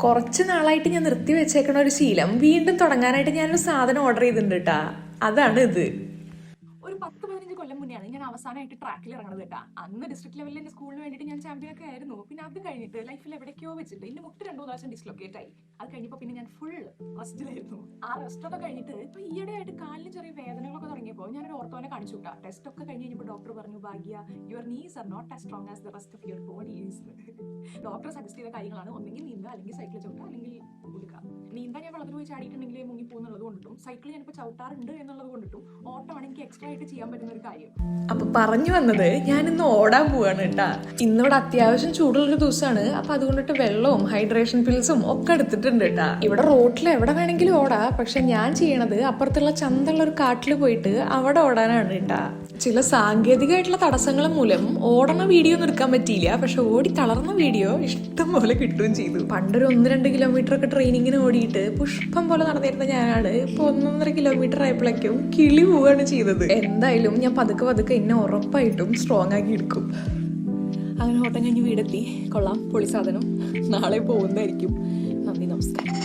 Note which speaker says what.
Speaker 1: കുറച്ച് നാളായിട്ട് ഞാൻ നിർത്തി വെച്ചേക്കണ ഒരു ശീലം വീണ്ടും തുടങ്ങാനായിട്ട് ഞാനൊരു സാധനം ഓർഡർ ചെയ്തിട്ടുണ്ട് കേട്ടാ. അതാണ് ഇത്.
Speaker 2: ഒരു 10-15 കൊല്ലം മുന്നെയാണ് ഞാൻ അവസാനമായിട്ട് ട്രാക്കിൽ ഇറങ്ങുന്നത് കേട്ടാ. അന്ന് ഡിസ്ട്രിക്ട് ലെവലിൽ എന്റെ സ്കൂളിന് വേണ്ടിയിട്ട് ഞാൻ ചാമ്പ്യൻ ഒക്കെ ആയിരുന്നു. പിന്നെ അത് കഴിഞ്ഞിട്ട് ലൈഫിൽ എവിടേക്കോ വെച്ചിട്ട് എന്റെ മുട്ട് 2-3 പ്രാവശ്യം ഡിസ്ലൊക്കേറ്റ് ആയി. അത് കഴിഞ്ഞപ്പോൾ പിന്നെ ഞാൻ ഫുൾ റെസ്റ്റിലായിരുന്നു. ആ റെസ്റ്റൊക്കെ കഴിഞ്ഞിട്ട് ഇപ്പൊ ഈയിടെയായിട്ട് കാലിന് ചെറിയ വേദനകളൊക്കെ തുടങ്ങിയപ്പോൾ ഞാനൊരു ഓർത്തോനെ കാണിച്ചു വിട്ടാ. ടെസ്റ്റ് ഒക്കെ കഴിഞ്ഞ് കഴിഞ്ഞപ്പോൾ ഡോക്ടർ പറഞ്ഞു, Bhagya, your knees are not as strong as the rest of your body is. Doctor suggest ചെയ്ത കാര്യങ്ങളാണ് ഒന്നെങ്കിൽ നീന്തുക, അല്ലെങ്കിൽ സൈക്കിൾ ചവിട്ടുക, അല്ലെങ്കിൽ കുടുക്കുക. നീന്താൻ ഞാൻ വെള്ളത്തിൽ പോയി ചാടിയിട്ടുണ്ടെങ്കിൽ മുങ്ങിപ്പോകുന്നുള്ളത് കൊണ്ടിട്ടും സൈക്കിൾ ഞാനിപ്പോൾ ചവിട്ടാറുണ്ട് എന്നുള്ളത് കൊണ്ടിട്ടും ഓട്ടമാണ് എനിക്ക് എക്സ്ട്രാ ആയിട്ട് ചെയ്യാൻ പറ്റുന്ന ഒരു കാര്യം.
Speaker 1: അപ്പൊ പറഞ്ഞു വന്നത്, ഞാൻ ഇന്ന് ഓടാൻ പോവാണ് കേട്ടാ. ഇന്നിവിടെ അത്യാവശ്യം ചൂടുള്ളൊരു ദിവസമാണ്. അപ്പൊ അതുകൊണ്ടിട്ട് വെള്ളവും ഹൈഡ്രേഷൻ പിൽസും ഒക്കെ എടുത്തിട്ടുണ്ട് കേട്ടാ. ഇവിടെ റോട്ടിൽ എവിടെ വേണമെങ്കിലും ഓടാ. പക്ഷെ ഞാൻ ചെയ്യണത് അപ്പുറത്തുള്ള ചന്തള്ള ഒരു കാട്ടിൽ പോയിട്ട് അവിടെ ഓടാനാണ് കേട്ടാ. ചില സാങ്കേതികമായിട്ടുള്ള തടസ്സങ്ങൾ മൂലം ഓടണ വീഡിയോ ഒന്നും എടുക്കാൻ പറ്റിയില്ല. പക്ഷെ ഓടി തളർന്ന വീഡിയോ ഇഷ്ടം പോലെ കിട്ടുകയും ചെയ്തു. പണ്ടൊരു 1-2 കിലോമീറ്റർ ഒക്കെ ട്രെയിനിങ്ങിന് ഓടിയിട്ട് പുഷ്പം പോലെ നടന്നിരുന്ന ഞാനാണ് ഇപ്പൊ 1.5 കിലോമീറ്റർ ആയപ്പോഴേക്കും കിളി പോവുകയാണ് ചെയ്തത്. എന്തായാലും ഞാൻ പതുക്കെ എന്നെ ഉറപ്പായിട്ടും സ്ട്രോങ് ആക്കി എടുക്കും. അങ്ങനെ ഓട്ടം കഴിഞ്ഞ് വീടെത്തി. കൊള്ളാം, പൊളി സാധനം. നാളെ പോകുന്നതായിരിക്കും. നന്ദി, നമസ്കാരം.